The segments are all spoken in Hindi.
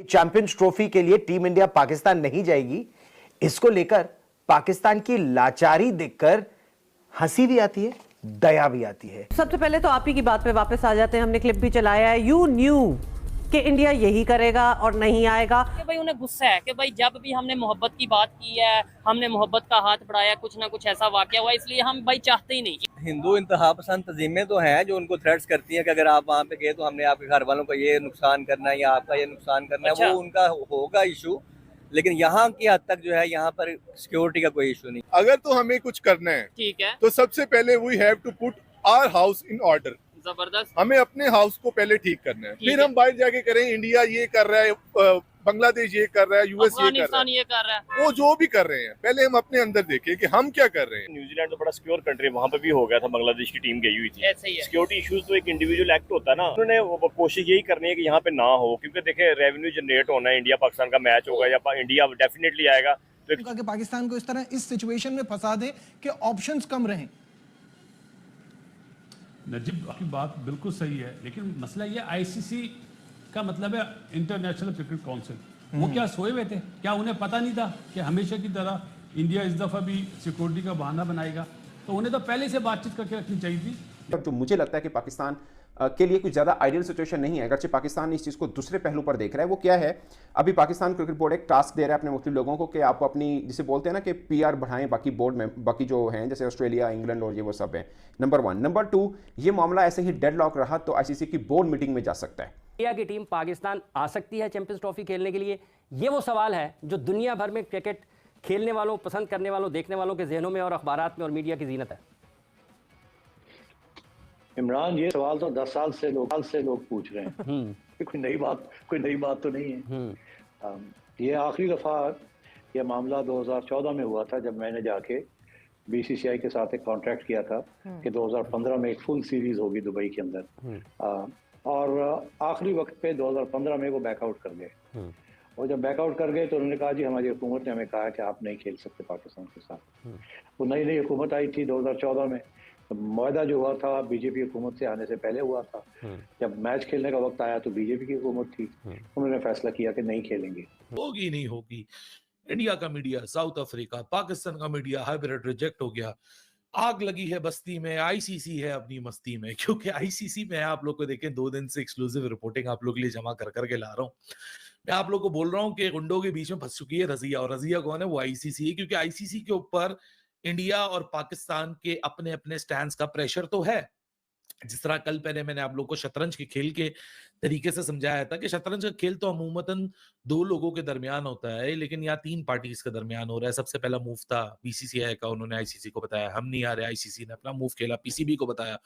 चैंपियंस ट्रॉफी के लिए टीम इंडिया पाकिस्तान नहीं जाएगी, इसको लेकर पाकिस्तान की लाचारी देखकर हंसी भी आती है, दया भी आती है। सबसे पहले तो आप ही की बात पे वापस आ जाते हैं। हमने क्लिप भी चलाया है, यू न्यू कि इंडिया यही करेगा और नहीं आएगा। कि भाई उन्हें गुस्सा है कि भाई जब भी हमने मोहब्बत की बात की है, हमने मोहब्बत का हाथ बढ़ाया, कुछ ना कुछ ऐसा वाकया हुआ, इसलिए हम भाई चाहते ही नहीं। हिंदू इंतहा पसंद तंजीमें तो हैं जो उनको थ्रेट्स करती हैं कि अगर आप वहाँ पे गए तो हमने आपके घर वालों को ये नुकसान करना है या आपका ये नुकसान करना है। अच्छा। वो उनका होगा इशू, लेकिन यहाँ की हद तक जो है यहाँ पर सिक्योरिटी का कोई इशू नहीं। अगर तो हमें कुछ करना है ठीक है, तो सबसे पहले we have to put our house in order. जबरदस्त। हमें अपने हाउस को पहले ठीक करना है, फिर हम बाहर जाके करें इंडिया ये कर रहा है, बांग्लादेश ये कर रहा है, यूएस ये कर रहा है, ये कर रहा है, वो जो भी कर रहे हैं पहले हम अपने अंदर देखें कि हम क्या कर रहे हैं। न्यूजीलैंड तो बड़ा सिक्योर कंट्री है, वहाँ पे भी हो गया था, बांग्लादेश की टीम गई हुई थी। ऐसे ही है। सिक्योरिटी इश्यूज तो एक इंडिविजुअल एक्ट होता है ना, उन्होंने कोशिश यही करनी है कि यहाँ पे ना हो, क्योंकि देखे रेवेन्यू जनरेट होना है, इंडिया पाकिस्तान का मैच होगा या इंडिया डेफिनेटली आएगा तो पाकिस्तान को इस तरह इस सिचुएशन में फंसा दे कि ऑप्शंस कम रहें। नजीब की बात बिल्कुल सही है, लेकिन मसला ये आईसीसी का मतलब है इंटरनेशनल क्रिकेट काउंसिल। वो क्या सोए हुए थे? क्या उन्हें पता नहीं था कि हमेशा की तरह इंडिया इस दफा भी सिक्योरिटी का बहाना बनाएगा? तो उन्हें तो पहले से बातचीत करके रखनी चाहिए थी। जो मुझे लगता है कि पाकिस्तान के लिए कुछ ज़्यादा आइडियल सिचुएशन नहीं है, अगरचे पाकिस्तान इस चीज़ को दूसरे पहलू पर देख रहा है। वो क्या है, अभी पाकिस्तान क्रिकेट बोर्ड एक टास्क दे रहा है अपने मुख्तलिफ लोगों को कि आपको अपनी, जिसे बोलते हैं ना कि पीआर बढ़ाएं बाकी बोर्ड में, बाकी जो हैं जैसे ऑस्ट्रेलिया, इंग्लैंड और ये वो सब हैं। नंबर 1। नंबर 2, ये मामला ऐसे ही डेडलॉक रहा तो आईसीसी की बोर्ड मीटिंग में जा सकता है। इंडिया की टीम पाकिस्तान आ सकती है चैंपियंस ट्रॉफी खेलने के लिए? ये वो सवाल है जो दुनिया भर में क्रिकेट खेलने वालों, पसंद करने वालों, देखने वालों के जहनों में और अखबारात में और मीडिया की जीनत है। इमरान, ये सवाल तो 10 साल से लोग पूछ रहे हैं। कोई नई बात तो नहीं है। ये आखिरी दफ़ा ये मामला 2014 में हुआ था, जब मैंने जाके बीसीसीआई के साथ एक कॉन्ट्रैक्ट किया था कि 2015 में एक फुल सीरीज होगी दुबई के अंदर, और आखिरी वक्त पे 2015 में वो बैकआउट कर गए। और जब बैकआउट कर गए तो उन्होंने कहा जी हमारी हुकूमत ने हमें कहा कि आप नहीं खेल सकते पाकिस्तान के साथ। वो नई हुकूमत आई थी 2014 में, मुआहदा जो हुआ था बीजेपी हुकूमत से आने से पहले हुआ था। जब मैच खेलने का वक्त आया तो बीजेपी की हुकूमत थी, उन्होंने फैसला किया कि नहीं खेलेंगे। होगी नहीं होगी। इंडिया का मीडिया, साउथ अफ्रीका, पाकिस्तान का मीडिया हाइब्रिड रिजेक्ट हो गया। आग लगी है बस्ती में, आईसीसी है अपनी मस्ती में, क्योंकि आईसीसी में आप लोग को देखें 2 दिन से एक्सक्लूसिव रिपोर्टिंग आप लोग के लिए जमा कर करके ला रहा हूँ। मैं आप लोग को बोल रहा हूँ कि गुंडों के बीच में फंस चुकी है रजिया, और रजिया कौन है? वो आईसीसी है, क्योंकि आईसीसी के ऊपर इंडिया और पाकिस्तान के अपने अपने स्टैंड्स का प्रेशर तो है। जिस तरह कल पहले मैंने आप लोग को शतरंज के खेल के तरीके से समझाया था कि शतरंज का खेल तो अमूमतन 2 लोगों के दरमियान होता है, लेकिन यहाँ 3 पार्टीज के दरमियान हो रहा है। सबसे पहला मूव था बीसीसीआई का, उन्होंने आईसीसी को बताया हम नहीं आ रहे, आईसीसी ने अपना मूव खेला, पीसीबी को बताया,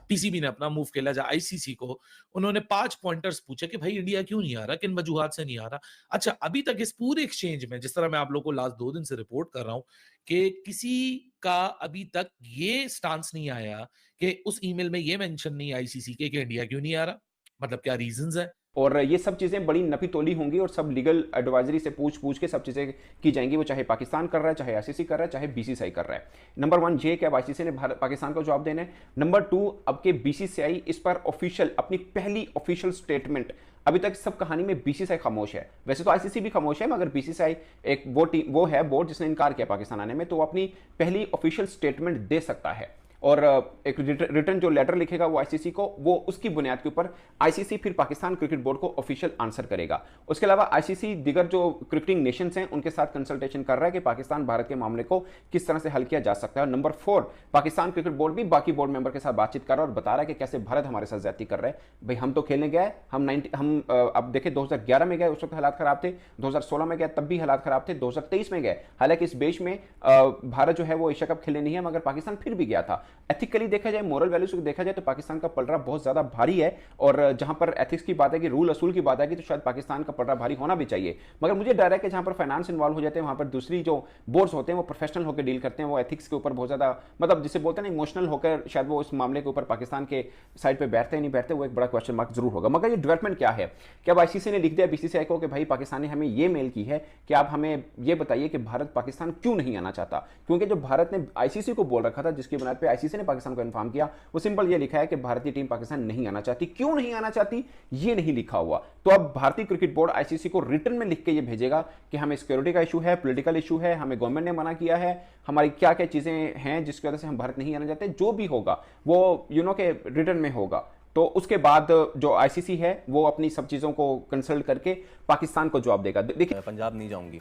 पीसीबी ने अपना मूव खेला। जहाँ आईसीसी को उन्होंने 5 पॉइंटर्स पूछे कि भाई इंडिया क्यों नहीं आ रहा, किन वजूहात से नहीं आ रहा। अच्छा, अभी तक इस पूरे एक्सचेंज में, जिस तरह मैं आप लोग को लास्ट 2 दिन से रिपोर्ट कर रहा हूँ, कि किसी का अभी तक ये स्टांस नहीं आया कि उस ईमेल में ये मेंशन नहीं आईसीसी के कि इंडिया क्यों नहीं आ रहा, मतलब क्या रीजंस है। और ये सब चीज़ें बड़ी नपी तोली होंगी और सब लीगल एडवाइजरी से पूछ के सब चीज़ें की जाएंगी। वो चाहे पाकिस्तान कर रहा है, चाहे आईसीसी कर रहा है, चाहे बीसीसीआई कर रहा है। नंबर 1 ये कि अब आईसीसी ने पाकिस्तान को जवाब देना है। नंबर 2, अब के बीसीसीआई इस पर ऑफिशियल अपनी पहली ऑफिशियल स्टेटमेंट, अभी तक सब कहानी में बीसीसीआई खामोश है, वैसे तो आईसीसी भी खामोश है, मगर बीसीसीआई एक वो है बोर्ड जिसने इनकार किया पाकिस्तान आने में, तो वो अपनी पहली ऑफिशियल स्टेटमेंट दे सकता है। और एक रिटर्न जो लेटर लिखेगा वो आईसीसी को, वो उसकी बुनियाद के ऊपर आईसीसी फिर पाकिस्तान क्रिकेट बोर्ड को ऑफिशियल आंसर करेगा। उसके अलावा आईसीसी दीगर जो क्रिकेटिंग नेशंस हैं उनके साथ कंसल्टेशन कर रहा है कि पाकिस्तान भारत के मामले को किस तरह से हल किया जा सकता है। और नंबर 4, पाकिस्तान क्रिकेट बोर्ड भी बाकी बोर्ड मेंबर के साथ बातचीत कर रहा है और बता रहा है कि कैसे भारत हमारे साथ ज्यादती कर रहा है। भाई हम तो खेलने गए, हम अब देखे 2011 में गए, उस वक्त हालात खराब थे, 2016 में गए तब भी हालात खराब थे, 2023 में गए, हालांकि इस बेच में भारत जो है वो एशिया कप खेलने नहीं है, मगर पाकिस्तान फिर भी गया था। एथिकली देखा जाए, मोरल वैल्यूज को देखा जाए तो पाकिस्तान का पलड़ा बहुत ज्यादा भारी है, और जहां पर एथिक्स की बात है कि रूल असूल की बात है कि तो शायद पाकिस्तान का पलड़ा भारी होना भी चाहिए। मगर मुझे डर है कि जहां पर फाइनेंस इन्वॉल्व हो जाते हैं वहां पर दूसरी जो बोर्ड्स होते हैं वो प्रोफेशनल होकर डील करते हैं, वो एथिक्स के ऊपर बहुत ज्यादा, मतलब जिसे बोलते हैं ना इमोशनल होकर, शायद वो इस मामले के ऊपर पाकिस्तान के साइड पे बैठते हैं नहीं बैठते, वो एक बड़ा क्वेश्चन मार्क जरूर होगा। मगर ये डेवलपमेंट क्या है कि अब आईसीसी ने लिख दिया बीसीसीआई को कि भाई पाकिस्तान ने हमें ये मेल की है कि आप हमें ये बताइए कि भारत पाकिस्तान क्यों नहीं आना चाहता, क्योंकि जो भारत ने आईसीसी को बोल रखा था, जिसकी बुनियाद पे आईसीसी ने पाकिस्तान को इन्फॉर्म किया, वो सिंपल ये लिखा है कि भारतीय टीम पाकिस्तान नहीं आना चाहती। क्यों नहीं आना चाहती ये नहीं लिखा हुआ। तो अब भारतीय क्रिकेट बोर्ड आईसीसी को रिटन में लिख के ये भेजेगा कि हमें सिक्योरिटी का इशू है, पॉलिटिकल इशू है, हमें गवर्नमेंट ने मना किया है, हमारी क्या क्या चीजें हैं जिसकी वजह से हम भारत नहीं आना चाहते। जो भी होगा वो के रिटर्न में होगा। तो उसके बाद जो आईसीसी है वो अपनी सब चीज़ों को कंसल्ट करके पाकिस्तान को जवाब देगा। देखिए, पंजाब नहीं जाऊंगी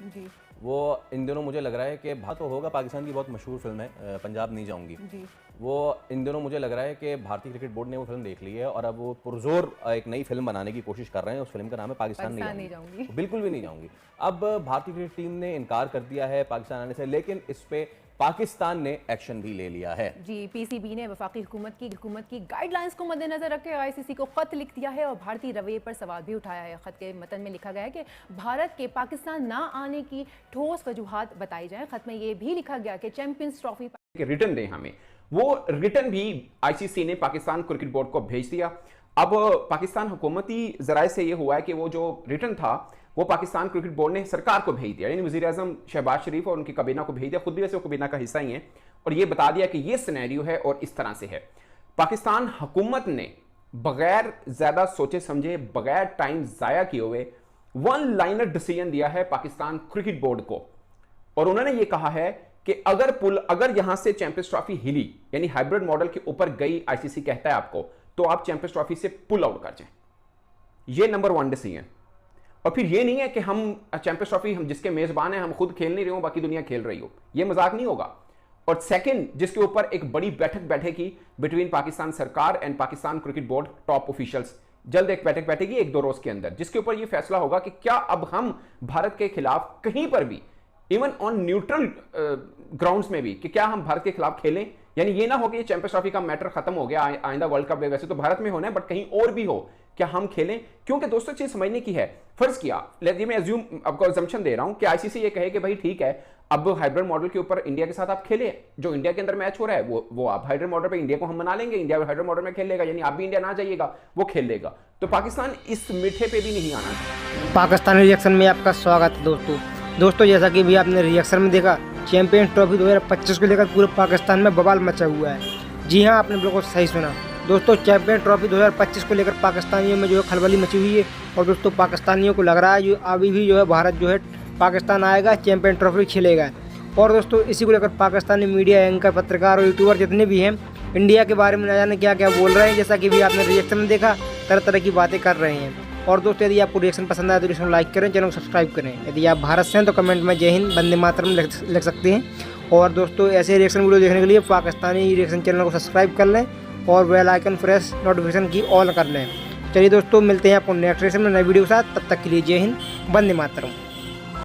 वो इन दिनों मुझे लग रहा है कि तो होगा, पाकिस्तान की बहुत मशहूर फिल्म है पंजाब नहीं जाऊंगी, वो इन दिनों मुझे लग रहा है कि भारतीय क्रिकेट बोर्ड ने वो फिल्म देख ली है और अब वो पुरजोर एक नई फिल्म बनाने की कोशिश कर रहे हैं। उस फिल्म का नाम है पाकिस्तान नहीं जाऊंगी। बिल्कुल भी नहीं जाऊंगी। अब भारतीय क्रिकेट टीम ने इनकार कर दिया है पाकिस्तान आने से, लेकिन इस पे पाकिस्तान ने एक्शन भी ले लिया है। जी, पीसीबी ने वफाकी हुकूमत की गाइडलाइंस को मद्देनजर रख के आईसीसी को खत लिख दिया है और भारतीय रवैये पर सवाल भी उठाया है। खत के मतन में लिखा गया है कि भारत के पाकिस्तान ना आने की ठोस वजूहात बताई जाए। खत में यह भी लिखा गया कि चैंपियंस ट्रॉफी रिटर्न दें हमें, वो रिटर्न भी आईसीसी ने पाकिस्तान क्रिकेट बोर्ड को भेज दिया। अब पाकिस्तान हुकूमती जराये से ये हुआ है कि वो जो रिटर्न था वो पाकिस्तान क्रिकेट बोर्ड ने सरकार को भेज दिया, यानी वज़ीर आज़म शहबाज शरीफ और उनकी काबीना को भेज दिया। खुद भी वैसे वो काबीना का हिस्सा ही है, और ये बता दिया कि ये सिनेरियो है और इस तरह से है। पाकिस्तान हुकूमत ने बगैर ज्यादा सोचे समझे, बगैर टाइम जाया किए हुए वन लाइनर डिसीजन दिया है पाकिस्तान क्रिकेट बोर्ड को, और उन्होंने ये कहा है कि अगर यहां से चैंपियंस ट्रॉफी हिली, यानी हाइब्रिड मॉडल के ऊपर गई, आईसीसी कहता है आपको, तो आप चैंपियंस ट्रॉफी से पुल आउट कर जाएं। ये नंबर 1 डिसीजन। और फिर ये नहीं है कि हम चैंपियंस ट्रॉफी हम जिसके मेजबान हैं हम खुद खेल नहीं रहे हो, बाकी दुनिया खेल रही हो, ये मजाक नहीं होगा। और सेकंड, जिसके ऊपर एक बड़ी बैठक बैठेगी बिटवीन पाकिस्तान सरकार and Pakistan cricket board top officials, जल्द एक बैठक बैठेगी 1-2 रोज के अंदर, जिसके ऊपर ये फैसला होगा कि क्या अब हम भारत के खिलाफ कहीं पर भी, इवन ऑन न्यूट्रल ग्राउंड्स में भी, कि क्या हम भारत के खिलाफ खेलें। यानी ये ना हो कि ये चैंपियंस ट्रॉफी का मैटर खत्म हो गया, आइंदा वर्ल्ड कप वैसे तो भारत में होना है बट कहीं और भी हो, क्या हम खेलें। क्योंकि दोस्तों चीज समझने की है, फर्ज किया, मैं अज्यूम आपको अजम्पशन दे रहा हूं कि आईसीसी ये कहे कि भाई ठीक है, अब हाइब्रिड मॉडल के ऊपर इंडिया के साथ आप खेले, जो इंडिया के अंदर मैच हो रहा है वो आप हाइब्रिड मॉडल पे इंडिया को हम मना लेंगे, इंडिया हाइब्रिड मॉडल में खेल लेगा, यानी आप भी इंडिया ना जाइएगा, वो खेल लेगा। तो पाकिस्तान इस मीठे पे भी नहीं आना। पाकिस्तानी रिएक्शन में आपका स्वागत है दोस्तों, जैसा कि भी आपने रिएक्शन में देखा, चैंपियंस ट्रॉफी 2025 को लेकर पूरे पाकिस्तान में बवाल मचा हुआ है। जी हाँ, आपने बिल्कुल सही सुना दोस्तों, चैंपियन ट्रॉफी 2025 को लेकर पाकिस्तानियों में जो है खलबली मची हुई है। और दोस्तों पाकिस्तानियों को लग रहा है जो अभी भी जो है भारत जो है पाकिस्तान आएगा, चैंपियन ट्रॉफी खेलेगा। और दोस्तों इसी को लेकर पाकिस्तानी मीडिया एंकर, पत्रकार और यूट्यूबर जितने भी हैं, इंडिया के बारे में न जाने क्या क्या बोल रहे हैं। जैसा कि भी आपने रिएक्शन में देखा, तरह तरह की बातें कर रहे हैं। और दोस्तों यदि आपको रिएक्शन पसंद आए तो रिएक्शन लाइक करें, चैनल को सब्सक्राइब करें। यदि आप भारत से हैं तो कमेंट में जय हिंद, वंदे मातरम लिख सकते हैं। और दोस्तों ऐसे रिएक्शन वीडियो देखने के लिए पाकिस्तानी रिएक्शन चैनल को सब्सक्राइब कर लें और बेल आइकन प्रेस नोटिफिकेशन की ऑल कर लें। चलिए दोस्तों, मिलते हैं आपको नेक्स्ट रिएक्शन में नई वीडियो के साथ। तब तक के लिए जय हिंद, वंदे मातरम।